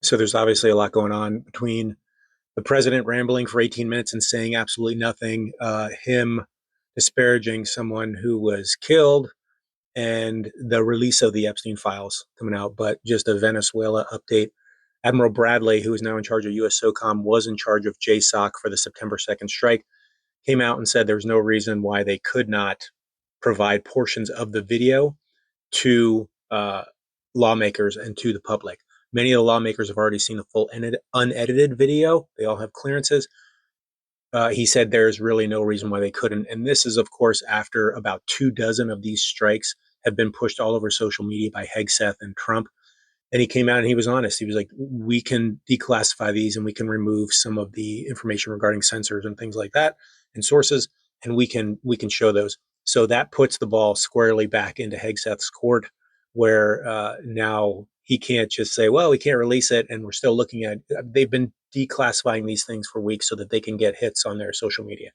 So there's obviously a lot going on between the president rambling for 18 minutes and saying absolutely nothing, him disparaging someone who was killed, and the release of the Epstein files coming out. But just a Venezuela update. Admiral Bradley, who is now in charge of U.S. SOCOM, was in charge of JSOC for the September 2nd strike, came out and said there's no reason why they could not provide portions of the video to lawmakers and to the public. Many of the lawmakers have already seen the full unedited video. They all have clearances. He said there's really no reason why they couldn't. And this is, of course, after about 2 dozen of these strikes have been pushed all over social media by Hegseth and Trump. And he came out and he was honest. He was like, we can declassify these and we can remove some of the information regarding sensors and things like that and sources, and we can show those. So that puts the ball squarely back into Hegseth's court, where now he can't just say, well, we can't release it, and we're still looking at. They've been declassifying these things for weeks so that they can get hits on their social media.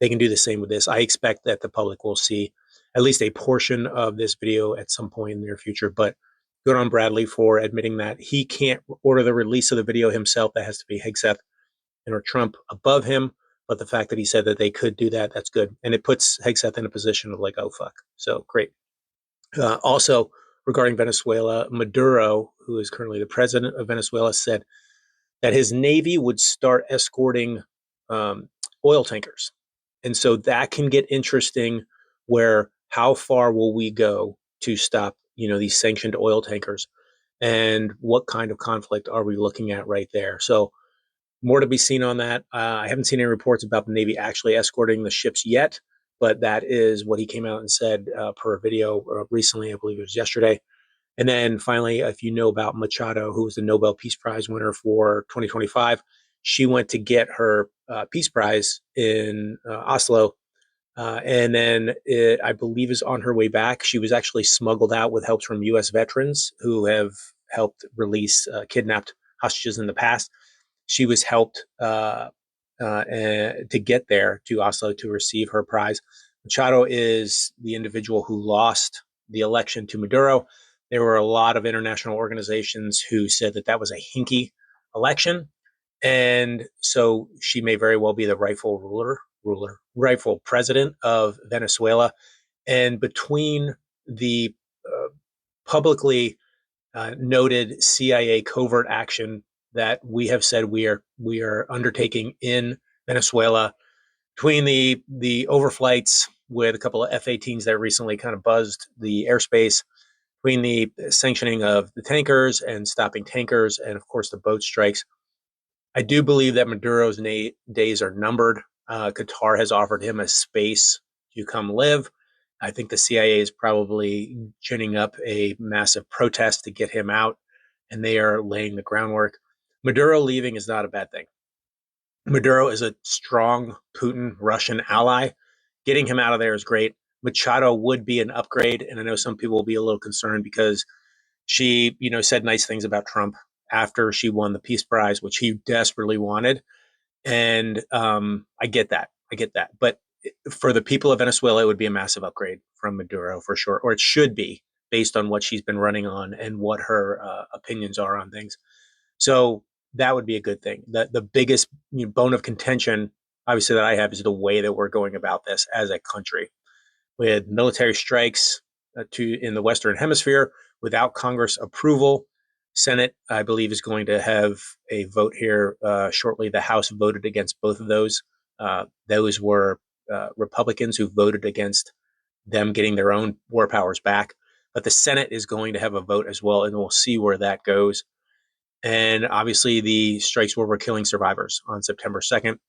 They can do the same with this. I expect that the public will see at least a portion of this video at some point in the near future. But good on Bradley for admitting that he can't order the release of the video himself. That has to be Hegseth or Trump above him. But the fact that he said that they could do that, that's good. And it puts Hegseth in a position of like, oh, fuck. So great. Also, regarding Venezuela, Maduro, who is currently the president of Venezuela, said that his Navy would start escorting oil tankers. And so that can get interesting, where how far will we go to stop, these sanctioned oil tankers, and what kind of conflict are we looking at right there? So more to be seen on that. I haven't seen any reports about the Navy actually escorting the ships yet, but that is what he came out and said per a video recently. I believe it was yesterday. And then finally, if you know about Machado, who was the Nobel Peace Prize winner for 2025, she went to get her Peace Prize in Oslo. And then I believe, is on her way back. She was actually smuggled out with help from U.S. veterans who have helped release kidnapped hostages in the past. She was helped to get there to Oslo to receive her prize. Machado is the individual who lost the election to Maduro. There were a lot of international organizations who said that that was a hinky election. And so she may very well be the rightful president of Venezuela. And between the publicly noted CIA covert action that we have said we are undertaking in Venezuela, between the overflights with a couple of F-18s that recently kind of buzzed the airspace, between the sanctioning of the tankers and stopping tankers, and of course the boat strikes, I do believe that Maduro's days are numbered. Qatar has offered him a space to come live. I think the CIA is probably ginning up a massive protest to get him out, and they are laying the groundwork. Maduro leaving is not a bad thing. Maduro is a strong Putin Russian ally. Getting him out of there is great. Machado would be an upgrade, and I know some people will be a little concerned because she, said nice things about Trump after she won the Peace Prize, which he desperately wanted. And I get that. But for the people of Venezuela, it would be a massive upgrade from Maduro for sure, or it should be, based on what she's been running on and what her opinions are on things. So that would be a good thing. The biggest bone of contention, obviously, that I have is the way that we're going about this as a country, with military strikes in the Western Hemisphere without Congress approval. Senate, I believe, is going to have a vote here shortly. The House voted against both of those. Those were Republicans who voted against them getting their own war powers back. But the Senate is going to have a vote as well, and we'll see where that goes. And obviously, the strikes were killing survivors on September 2nd.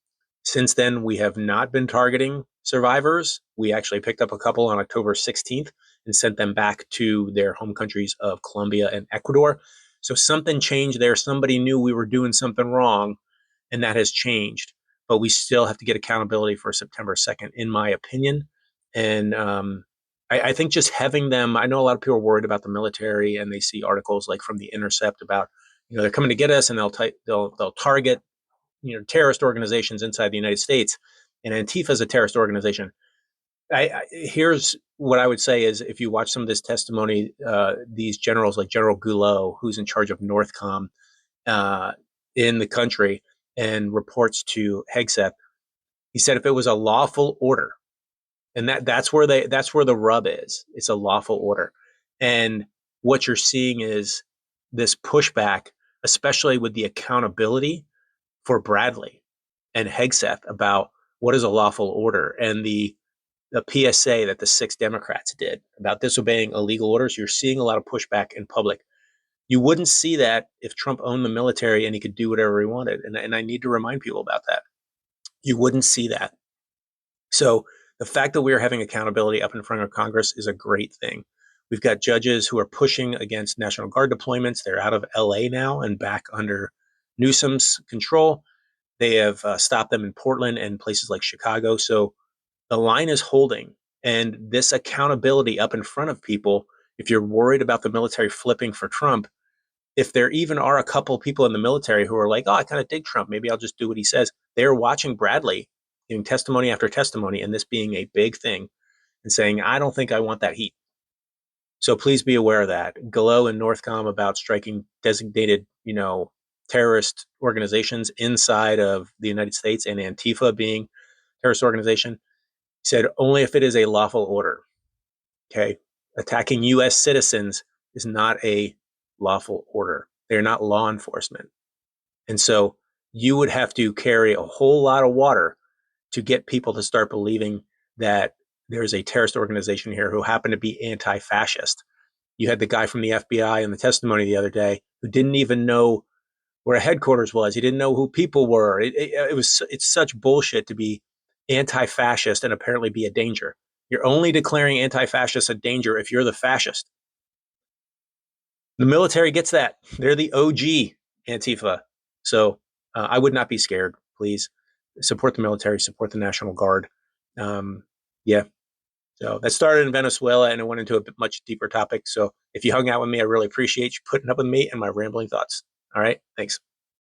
Since then, we have not been targeting survivors. We actually picked up a couple on October 16th and sent them back to their home countries of Colombia and Ecuador. So something changed there. Somebody knew we were doing something wrong, and that has changed. But we still have to get accountability for September 2nd, in my opinion. And I think just having them, I know a lot of people are worried about the military, and they see articles like from The Intercept about, they're coming to get us, and they'll target terrorist organizations inside the United States, and Antifa is a terrorist organization. Here's what I would say is, if you watch some of this testimony, these generals like General Goulot, who's in charge of Northcom, uh, in the country and reports to Hegseth. He said if it was a lawful order, and that's where the rub is. It's a lawful order, and what you're seeing is this pushback, especially with the accountability for Bradley and Hegseth about what is a lawful order, and the PSA that the six Democrats did about disobeying illegal orders. You're seeing a lot of pushback in public. You wouldn't see that if Trump owned the military and he could do whatever he wanted. And I need to remind people about that. You wouldn't see that. So the fact that we are having accountability up in front of Congress is a great thing. We've got judges who are pushing against National Guard deployments. They're out of LA now and back under Newsom's control. They have stopped them in Portland and places like Chicago. So the line is holding. And this accountability up in front of people, if you're worried about the military flipping for Trump, if there even are a couple of people in the military who are like, oh, I kind of dig Trump, maybe I'll just do what he says. They're watching Bradley giving testimony after testimony and this being a big thing and saying, I don't think I want that heat. So please be aware of that. Gallo and Northcom about striking designated, terrorist organizations inside of the United States, and Antifa being a terrorist organization. He said only if it is a lawful order. Okay. Attacking US citizens is not a lawful order. They're not law enforcement. And so you would have to carry a whole lot of water to get people to start believing that there's a terrorist organization here who happened to be anti-fascist. You had the guy from the FBI in the testimony the other day who didn't even know where a headquarters was. He didn't know who people were. It's such bullshit to be anti-fascist and apparently be a danger. You're only declaring anti-fascist a danger if you're the fascist. The military gets that. They're the OG Antifa. So I would not be scared. Please support the military, support the National Guard. Yeah. So that started in Venezuela and it went into a much deeper topic. So if you hung out with me, I really appreciate you putting up with me and my rambling thoughts. All right. Thanks.